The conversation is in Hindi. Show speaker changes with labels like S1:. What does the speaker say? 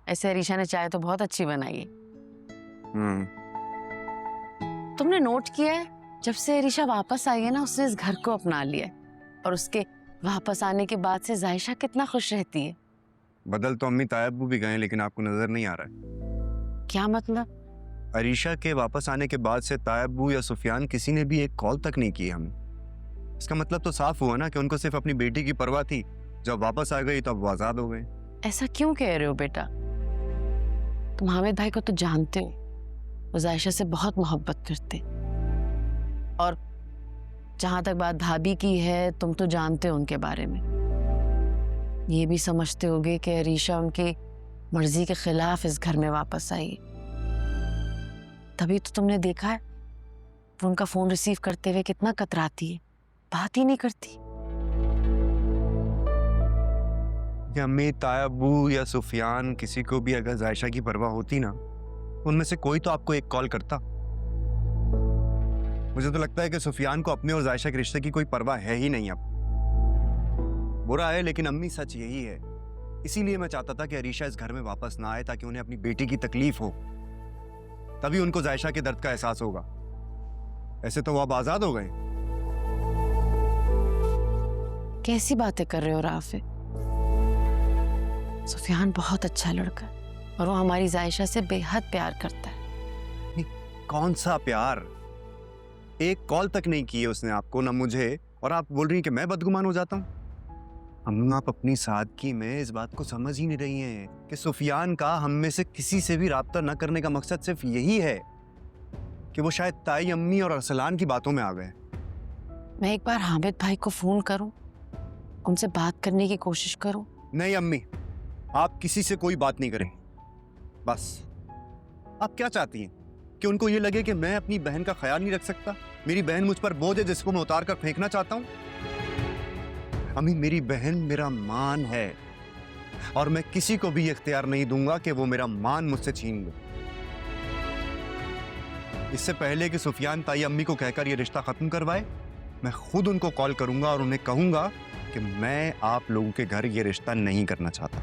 S1: ऐसे अरीशा ने चाय तो बहुत अच्छी बनाई है। तुमने नोट किया है, जब से अरीशा वापस आई है ना, उसने इस घर को अपना लिया है। और उसके वापस आने के बाद से जायशा कितना खुश रहती है।
S2: बदल तो अम्मी तायब्बू भी गए, लेकिन आपको नजर नहीं आ रहा है।
S1: क्या मतलब?
S2: अरीशा के वापस आने के बाद से तायब्बू या सुफियान किसी ने भी एक कॉल तक नहीं की हमें। इसका मतलब तो साफ हुआ ना कि उनको सिर्फ अपनी बेटी की परवाह थी। जब वापस आ गई तो अब वो आजाद हो गए।
S1: ऐसा क्यों कह रहे हो बेटा? तुम हामिद भाई को तो जानते हो, वो जायशा से बहुत मोहब्बत करते। और जहां तक बात भाभी की है, तुम तो जानते हो उनके बारे में। ये भी समझते होगे कि अरीशा उनकी मर्जी के खिलाफ इस घर में वापस आई। तभी तो तुमने देखा है वो उनका फोन रिसीव करते हुए कितना कतराती है, बात ही नहीं करती।
S2: अम्मी तायब्बू या सुफियान किसी को भी अगर जायशा की परवाह होती ना, उनमें से कोई तो आपको एक कॉल करता। मुझे तो लगता है कि सुफियान को अपने और जायशा के रिश्ते की कोई परवाह है ही नहीं। अब बुरा है, लेकिन अम्मी सच यही है। इसीलिए मैं चाहता था कि अरीशा इस घर में वापस ना आए, ताकि उन्हें अपनी बेटी की तकलीफ हो, तभी उनको जायशा के दर्द का एहसास होगा। ऐसे तो वो अब आजाद हो गए।
S1: कैसी बातें कर रहे हो राफे? सुफियान बहुत अच्छा लड़का है और वो हमारी जायशा से बेहद प्यार करता है।
S2: कौन सा प्यार? एक कॉल तक नहीं की है उसने आपको, ना मुझे, और आप बोल रही हैं कि मैं बदगुमान हो जाता हूँ। अम्मा, आप अपनी सादगी में इस बात को समझ ही नहीं रही हैं कि सुफियान का हम में से किसी से भी राब्ता न करने का मकसद सिर्फ यही है कि वो शायद ताई अम्मी और अरसलान की बातों में आ गए।
S1: मैं एक बार हामिद भाई को फोन करूं, उनसे बात करने की कोशिश करूं?
S2: नहीं अम्मी, आप किसी से कोई बात नहीं करें। बस आप क्या चाहती हैं कि उनको ये लगे कि मैं अपनी बहन का ख्याल नहीं रख सकता? मेरी बहन मुझ पर बोझ है जिसको मैं उतार कर फेंकना चाहता हूं। अम्मी, मेरी बहन मेरा मान है और मैं किसी को भी इख्तियार नहीं दूंगा कि वो मेरा मान मुझसे छीन ले। इससे पहले कि सुफियान ताई अम्मी को कहकर ये रिश्ता खत्म करवाए, मैं खुद उनको कॉल करूंगा और उन्हें कहूंगा कि मैं आप लोगों के घर ये रिश्ता नहीं करना चाहता।